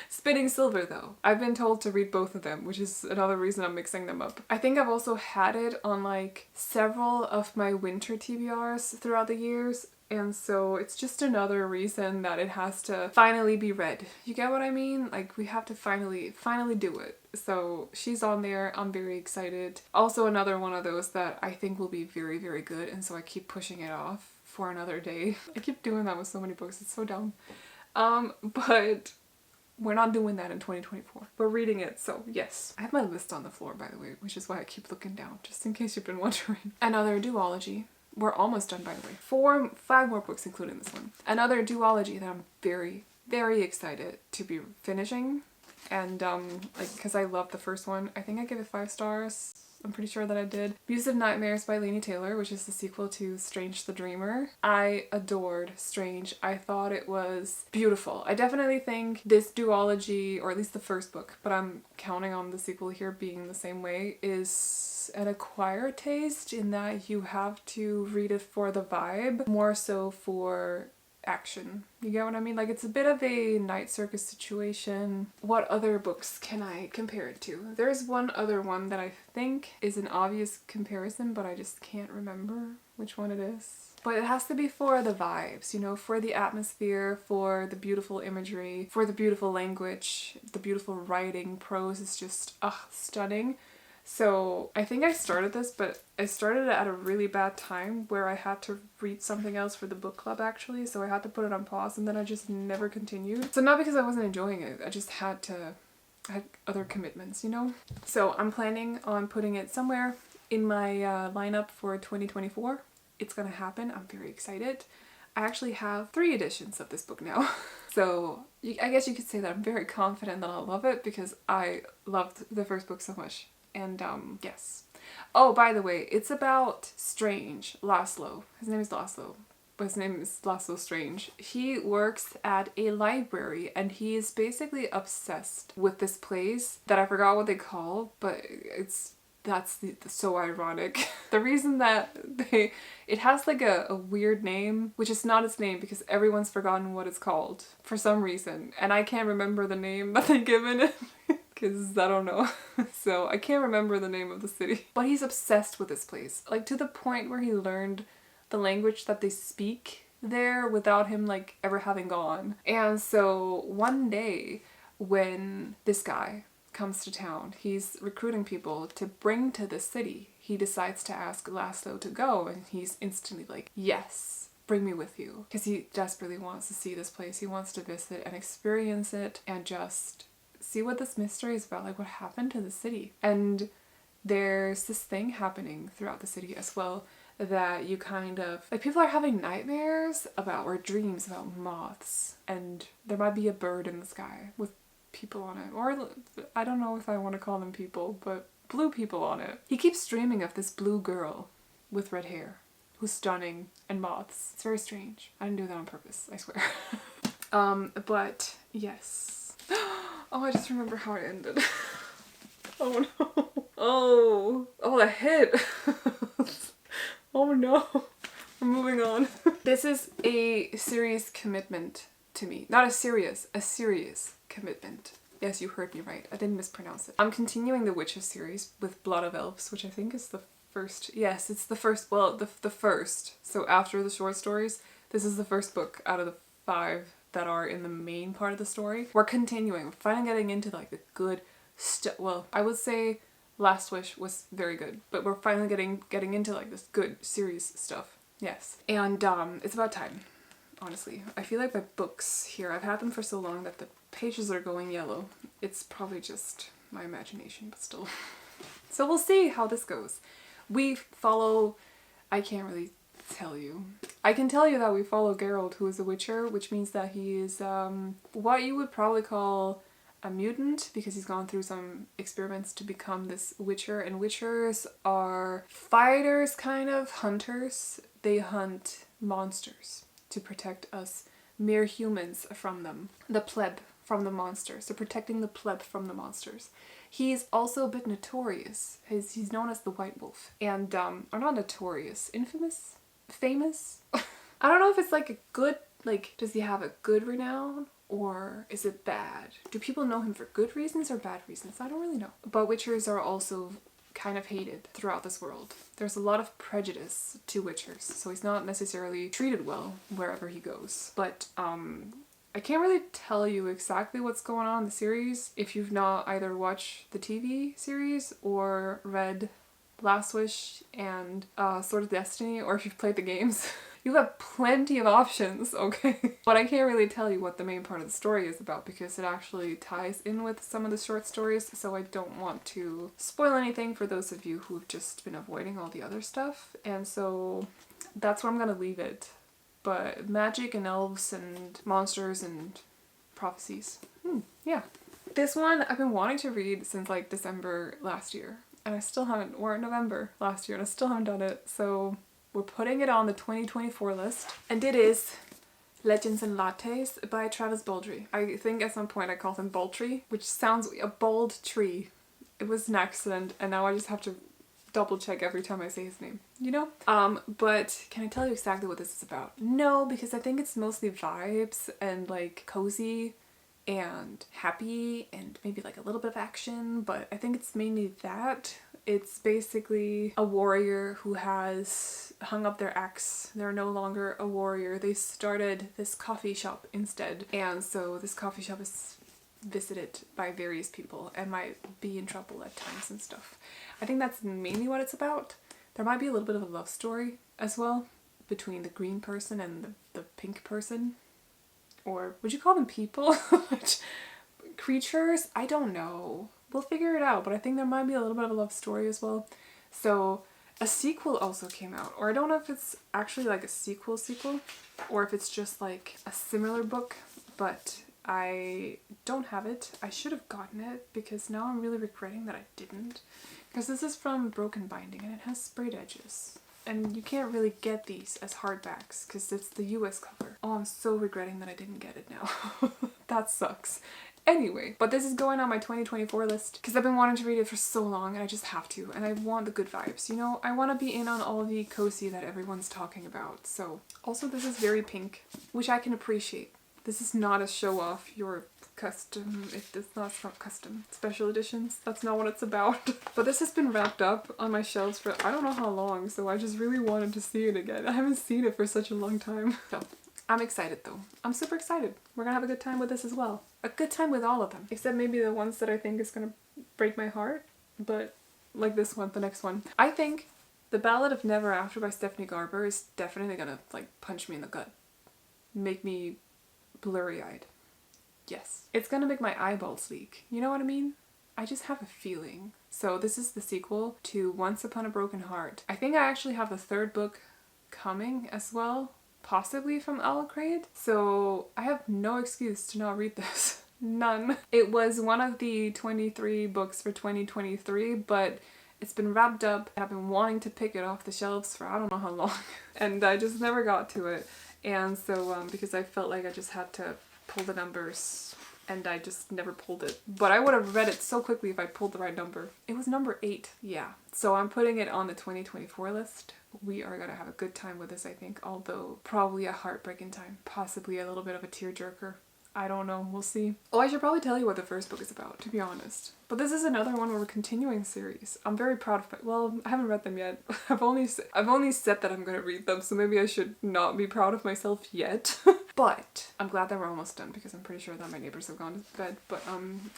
Spinning Silver though. I've been told to read both of them, which is another reason I'm mixing them up. I think I've also had it on like several of my winter TBRs throughout the years, and so it's just another reason that it has to finally be read. You get what I mean? Like, we have to finally do it. So she's on there. I'm very excited. Also another one of those that I think will be very, very good, and so I keep pushing it off for another day. I keep doing that with so many books. It's so dumb. But we're not doing that in 2024. We're reading it, so yes. I have my list on the floor, by the way, which is why I keep looking down, just in case you've been wondering. Another duology. We're almost done, by the way. 5 more books, including this one. Another duology that I'm very, very excited to be finishing. And, like, because I love the first one. I think I gave it 5 stars. I'm pretty sure that I did. Muse of Nightmares by Laini Taylor, which is the sequel to Strange the Dreamer. I adored Strange. I thought it was beautiful. I definitely think this duology, or at least the first book, but I'm counting on the sequel here being the same way, is an acquired taste in that you have to read it for the vibe, more so for action. You get what I mean? Like, it's a bit of a night circus situation. What other books can I compare it to? There's one other one that I think is an obvious comparison, but I just can't remember which one it is. But it has to be for the vibes, you know, for the atmosphere, for the beautiful imagery, for the beautiful language, the beautiful writing. Prose is just, stunning. So I think I started this, but I started it at a really bad time where I had to read something else for the book club actually, so I had to put it on pause and then I just never continued. So not because I wasn't enjoying it, I just had other commitments, you know? So I'm planning on putting it somewhere in my lineup for 2024. It's gonna happen. I'm very excited. I actually have 3 editions of this book now. So I guess you could say that I'm very confident that I'll love it because I loved the first book so much. And yes. Oh, by the way, it's about Strange, Laszlo. His name is Laszlo, but his name is Laszlo Strange. He works at a library and he is basically obsessed with this place that I forgot what they call, but that's so ironic. The reason that it has like a weird name, which is not its name because everyone's forgotten what it's called for some reason, and I can't remember the name that they've given it. Because I don't know. So I can't remember the name of the city. But he's obsessed with this place. Like, to the point where he learned the language that they speak there without him like ever having gone. And so one day when this guy comes to town, he's recruiting people to bring to the city. he decides to ask Laszlo to go, and he's instantly like, yes, bring me with you. Because he desperately wants to see this place. He wants to visit and experience it and just see what this mystery is about, like what happened to the city. And there's this thing happening throughout the city as well that you kind of, like, people are having nightmares about, or dreams about moths, and there might be a bird in the sky with people on it, or I don't know if I want to call them people, but blue people on it. He keeps dreaming of this blue girl with red hair who's stunning, and moths. It's very strange. I didn't do that on purpose, I swear. But yes. Oh, I just remember how it ended. Oh no. Oh, that hit. Oh no. We're moving on. This is a serious commitment to me. Not a serious commitment. Yes, you heard me right. I didn't mispronounce it. I'm continuing the Witcher series with Blood of Elves, which I think is the first. Yes, it's the first. Well, the first. So after the short stories, this is the first book out of the 5 that are in the main part of the story. We're continuing. We're finally getting into like the good stuff. Well, I would say Last Wish was very good, but we're finally getting into like this good serious stuff. Yes. And it's about time, honestly. I feel like my books here, I've had them for so long that the pages are going yellow. It's probably just my imagination, but still. So we'll see how this goes. We follow, I can't really tell you. I can tell you that we follow Geralt, who is a Witcher, which means that he is what you would probably call a mutant, because he's gone through some experiments to become this Witcher. And Witchers are fighters, kind of hunters. They hunt monsters to protect us mere humans from them. The pleb from the monsters. So protecting the pleb from the monsters. He's also a bit notorious. He's known as the White Wolf. And, or not notorious, infamous? Famous? I don't know if it's like a good, like, does he have a good renown? Or is it bad? Do people know him for good reasons or bad reasons? I don't really know. But Witchers are also kind of hated throughout this world. There's a lot of prejudice to Witchers, so he's not necessarily treated well wherever he goes. But I can't really tell you exactly what's going on in the series if you've not either watched the TV series or read Last Wish and Sword of Destiny, or if you've played the games. You have plenty of options, okay? But I can't really tell you what the main part of the story is about because it actually ties in with some of the short stories, so I don't want to spoil anything for those of you who've just been avoiding all the other stuff. And so that's where I'm gonna leave it. But magic and elves and monsters and prophecies. Yeah. This one I've been wanting to read since like December last year. And I still haven't, or November last year, and I still haven't done it. So we're putting it on the 2024 list. And it is Legends and Lattes by Travis Baldree. I think at some point I called him Baldree, which sounds a bald tree. It was an accident, and now I just have to double check every time I say his name, you know? But can I tell you exactly what this is about? No, because I think it's mostly vibes and like cozy and happy and maybe like a little bit of action, but I think it's mainly that. It's basically a warrior who has hung up their axe. They're no longer a warrior. They started this coffee shop instead, and so this coffee shop is visited by various people and might be in trouble at times and stuff. I think that's mainly what it's about. There might be a little bit of a love story as well between the green person and the pink person. Or would you call them people? Creatures? I don't know. We'll figure it out, but I think there might be a little bit of a love story as well. So a sequel also came out, or I don't know if it's actually like a sequel, or if it's just like a similar book, but I don't have it. I should have gotten it because now I'm really regretting that I didn't. Because this is from Broken Binding and it has sprayed edges. And you can't really get these as hardbacks because it's the US cover. Oh, I'm so regretting that I didn't get it now. That sucks. Anyway, but this is going on my 2024 list because I've been wanting to read it for so long and I just have to. And I want the good vibes, you know? I want to be in on all the cozy that everyone's talking about. So, also this is very pink, which I can appreciate. This is not a show off your custom, it's not custom special editions. That's not what it's about. But this has been wrapped up on my shelves for I don't know how long, so I just really wanted to see it again. I haven't seen it for such a long time. So I'm excited though. I'm super excited. We're gonna have a good time with this as well. A good time with all of them. Except maybe the ones that I think is gonna break my heart. But like this one, the next one. I think The Ballad of Never After by Stephanie Garber is definitely gonna like punch me in the gut. Make me blurry-eyed. Yes. It's gonna make my eyeballs leak. You know what I mean? I just have a feeling. So this is the sequel to Once Upon a Broken Heart. I think I actually have the third book coming as well, possibly from Alcrate. So I have no excuse to not read this. None. It was one of the 23 books for 2023, but it's been wrapped up. I've been wanting to pick it off the shelves for I don't know how long, and I just never got to it. And so because I felt like I just had to pull the numbers, and I just never pulled it. But I would have read it so quickly if I pulled the right number. It was number 8. Yeah. So I'm putting it on the 2024 list. We are gonna have a good time with this, I think, although probably a heartbreaking time. Possibly a little bit of a tearjerker. I don't know, we'll see. Oh, I should probably tell you what the first book is about, to be honest. But this is another one where we're continuing the series. I'm very proud of it. Well, I haven't read them yet. I've only said that I'm gonna read them, so maybe I should not be proud of myself yet. But I'm glad that we're almost done because I'm pretty sure that my neighbors have gone to bed. But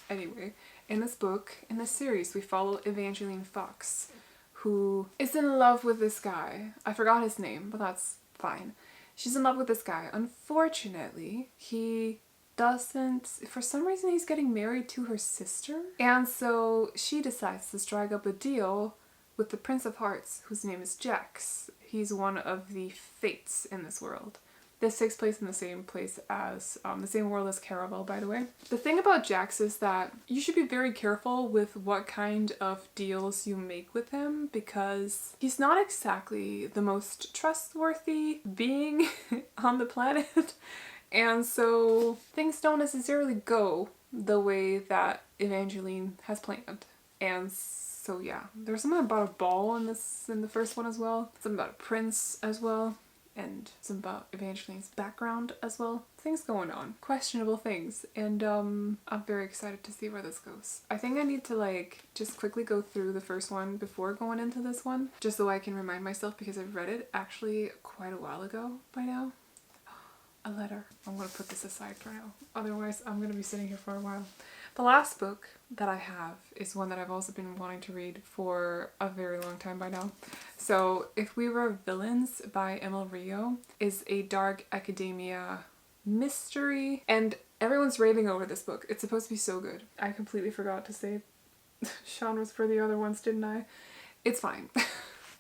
anyway, in this book, in this series, we follow Evangeline Fox, who is in love with this guy. I forgot his name, but that's fine. She's in love with this guy. Unfortunately, he doesn't, for some reason he's getting married to her sister, and so she decides to strike up a deal with the Prince of Hearts, whose name is Jax. He's one of the fates in this world. This takes place in the same place as, the same world as Caravel, by the way. The thing about Jax is that you should be very careful with what kind of deals you make with him, because he's not exactly the most trustworthy being on the planet. And so things don't necessarily go the way that Evangeline has planned. And so yeah, there's something about a ball in the first one as well. Something about a prince as well. And something about Evangeline's background as well. Things going on. Questionable things. And I'm very excited to see where this goes. I think I need to like just quickly go through the first one before going into this one. Just so I can remind myself, because I've read it actually quite a while ago by now. A letter. I'm gonna put this aside for now. Otherwise, I'm gonna be sitting here for a while. The last book that I have is one that I've also been wanting to read for a very long time by now. So, If We Were Villains by Emil Rio is a dark academia mystery, and everyone's raving over this book. It's supposed to be so good. I completely forgot to say genres for the other ones, didn't I? It's fine.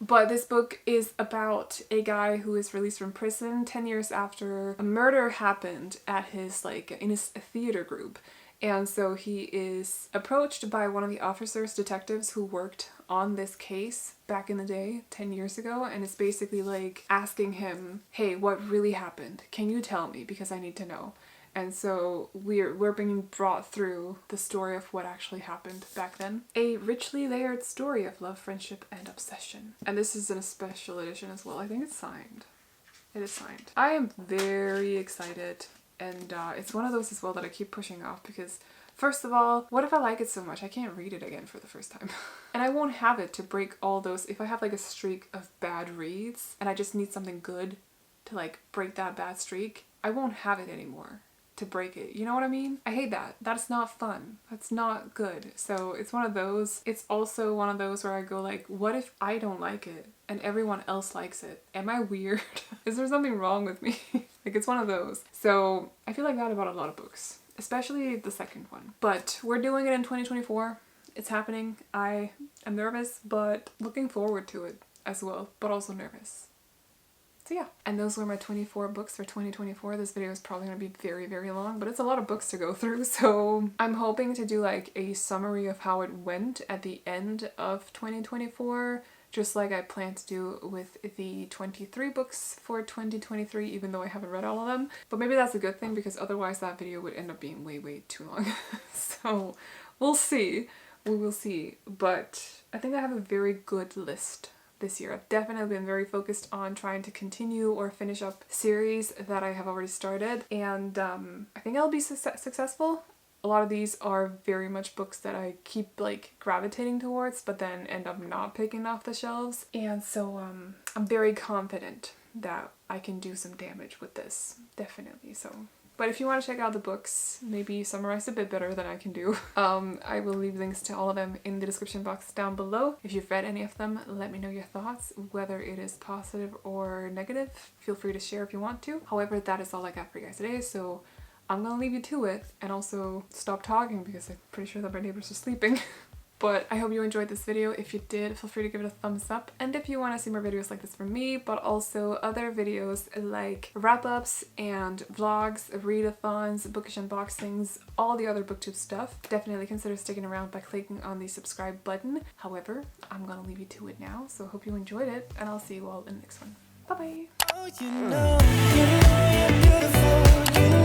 But this book is about a guy who is released from prison 10 years after a murder happened at his, in his theater group. And so he is approached by one of the officers, detectives who worked on this case back in the day, 10 years ago, and it's basically like asking him, hey, what really happened? Can you tell me? Because I need to know. And so we're being brought through the story of what actually happened back then. A richly layered story of love, friendship, and obsession. And this is in a special edition as well. I think it's signed. It is signed. I am very excited, and it's one of those as well that I keep pushing off because, first of all, what if I like it so much I can't read it again for the first time? And I won't have it to break all those, if I have like a streak of bad reads and I just need something good to like break that bad streak, I won't have it anymore to break it. You know what I mean? I hate that. That's not fun. That's not good. So it's one of those. It's also one of those where I go like, what if I don't like it and everyone else likes it? Am I weird? Is there something wrong with me? Like, it's one of those. So I feel like that about a lot of books, especially the second one. But we're doing it in 2024. It's happening. I am nervous, but looking forward to it as well, but also nervous. So yeah, and those were my 24 books for 2024. This video is probably going to be very, very long, but it's a lot of books to go through. So I'm hoping to do like a summary of how it went at the end of 2024, just like I plan to do with the 23 books for 2023, even though I haven't read all of them. But maybe that's a good thing because otherwise that video would end up being way, way too long. So we'll see. We will see. But I think I have a very good list this year. I've definitely been very focused on trying to continue or finish up series that I have already started, and I think I'll be successful. A lot of these are very much books that I keep like gravitating towards but then end up not picking off the shelves, and so I'm very confident that I can do some damage with this, definitely. So But if you want to check out the books, maybe summarized a bit better than I can do, I will leave links to all of them in the description box down below. If you've read any of them, let me know your thoughts, whether it is positive or negative. Feel free to share if you want to. However, that is all I got for you guys today, so I'm gonna leave you to it and also stop talking because I'm pretty sure that my neighbors are sleeping. But I hope you enjoyed this video. If you did, feel free to give it a thumbs up. And if you want to see more videos like this from me, but also other videos like wrap-ups and vlogs, readathons, bookish unboxings, all the other booktube stuff, definitely consider sticking around by clicking on the subscribe button. However, I'm gonna leave you to it now, so hope you enjoyed it, and I'll see you all in the next one. Bye bye!